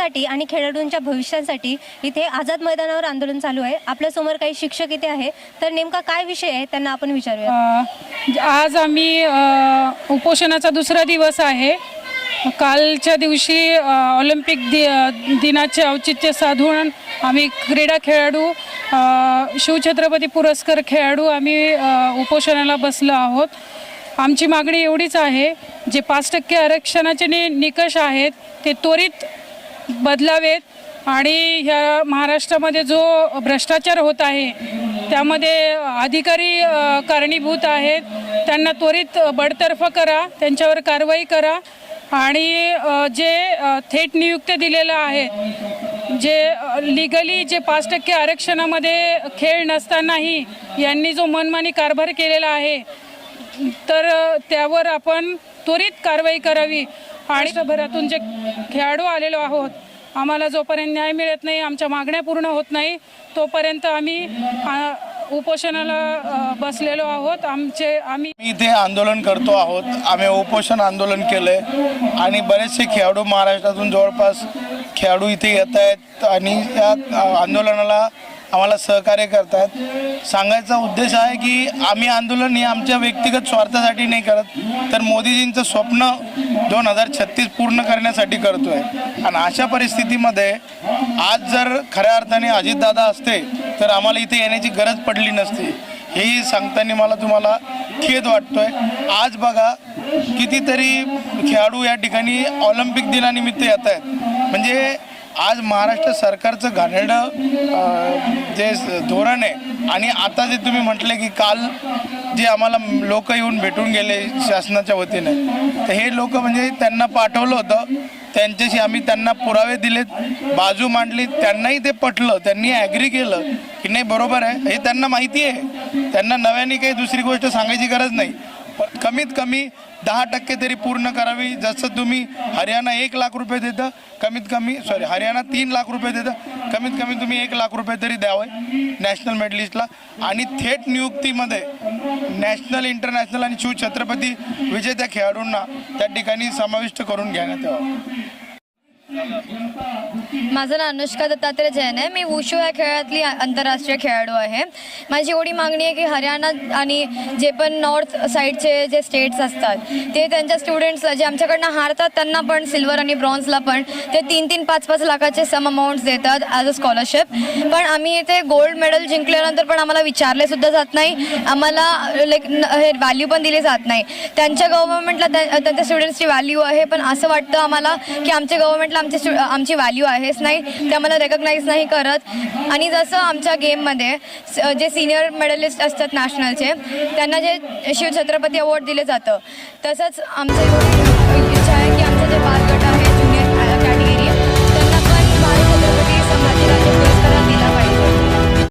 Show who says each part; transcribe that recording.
Speaker 1: शिक्षकांसाठी आणि खेळाडूंच्या भविष्यासाठी इथे आझाद मैदानावर आंदोलन चालू आहे। आपल्यासमोर काही शिक्षक इथे आहे, तर नेमका काय विषय आहे त्यांना आपण विचारूया।
Speaker 2: आज आम्ही उपोषणाचा दुसरा दिवस आहे। कालच्या दिवशी ऑलिम्पिक दिनाचे औचित्य साधून आम्ही क्रीडा खेळाडू शिवछत्रपती पुरस्कार खेळाडू आम्ही उपोषणाला बसलो आहोत। आमची मागणी एवढीच आहे, जे 5% आरक्षणाचे निकष आहेत ते त्वरित बदलावेत आणि ह्या महाराष्ट्रामध्ये जो भ्रष्टाचार होत आहे त्यामध्ये अधिकारी कारणीभूत आहेत, त्यांना त्वरित बडतर्फ करा, त्यांच्यावर कारवाई करा आणि जे थेट नियुक्त्या दिलेल्या आहेत, जे लिगली जे 5% आरक्षणामध्ये खेळ नसतानाही यांनी जो मनमानी कारभार केलेला आहे तर त्यावर आपण त्वरित कारवाई करावी। आणि देशभरातून जे खेळाडू आलेलो आहोत, आम्हाला जोपर्यंत न्याय मिळत नाही, आमच्या मागण्या पूर्ण होत नाही, तोपर्यंत आम्ही उपोषणाला बसलेलो आहोत। आम्ही
Speaker 3: इथे आंदोलन करतो आहोत। आम्ही उपोषण आंदोलन केले आणि बरेचसे खेळाडू महाराष्ट्रातून जवळपास खेळाडू इथे येत आहेत आणि या आंदोलनाला आम्हाला सहकार्य करतात। सांगायचा उद्देश आहे की आम्ही आंदोलन हे आमच्या व्यक्तिगत स्वार्थासाठी नाही करत, तर मोदीजींचं स्वप्न 2036 पूर्ण करण्यासाठी करतोय। आणि अशा परिस्थितीमध्ये आज जर खऱ्या अर्थाने अजितदादा असते तर आम्हाला इथे येण्याची गरज पडली नसती। हेही सांगताना मला तुम्हाला खेद वाटतोय। आज बघा कितीतरी खेळाडू या ठिकाणी ऑलिम्पिक दिनानिमित्त येत आहेत। म्हणजे आज महाराष्ट्र सरकारचं घाणेरडं जे धोरण आहे आणि आता जे तुम्ही म्हटले की काल जे आम्हाला लोक येऊन भेटून गेले शासनाच्या वतीने, तर हे लोक म्हणजे त्यांना पाठवलं होतं, त्यांच्याशी आम्ही त्यांना पुरावे दिलेत, बाजू मांडली, त्यांनाही ते पटलं, त्यांनी ॲग्री केलं की नाही बरोबर आहे, हे त्यांना माहिती आहे, त्यांना नव्याने काही दुसरी गोष्ट सांगायची गरज नाही। पण कमीत कमी 10% तरी पूर्ण करावी। जसं तुम्ही हरियाणा 1 लाख रुपये देतं, कमीत कमी हरियाणा 3 लाख रुपये देतं, कमीत कमी तुम्ही 1 लाख रुपये तरी द्यावे नॅशनल मेडलिस्टला। आणि थेट नियुक्तीमध्ये नॅशनल, इंटरनॅशनल आणि शिवछत्रपती विजेत्या खेळाडूंना त्या ठिकाणी समाविष्ट करून घेण्यात यावं।
Speaker 4: माझं नाव अनुष्का दत्तात्रय जैन आहे। मी वुशू या खेळातली आंतरराष्ट्रीय खेळाडू आहे। माझी एवढी मागणी आहे की हरियाणा आणि जे पण नॉर्थ साईडचे जे स्टेट्स असतात ते त्यांच्या स्टुडंट्सला जे आमच्याकडनं हारतात त्यांना पण सिल्वर आणि ब्रॉन्झला पण ते 3-3, 5-5 लाखाचे सम अमाऊंट्स देतात ॲज अ स्कॉलरशिप। पण आम्ही इथे गोल्ड मेडल जिंकल्यानंतर पण आम्हाला विचारले सुद्धा जात नाही, आम्हाला लाईक हे व्हॅल्यू पण दिली जात नाही। त्यांच्या गव्हर्नमेंटला त्यांच्या स्टुडंट्सची व्हॅल्यू आहे, पण असं वाटतं आम्हाला की आमच्या गव्हर्नमेंटला आमची व्हॅल्यू आहेच नाही, ते आम्हाला रेकग्नाईज नाही करत। आणि जसं आमच्या गेममध्ये जे सिनियर मेडलिस्ट असतात नॅशनलचे, त्यांना जे शिवछत्रपती अवॉर्ड दिले जातं, तसंच आमचं इच्छा आहे की आमचे जे बाल गट आहे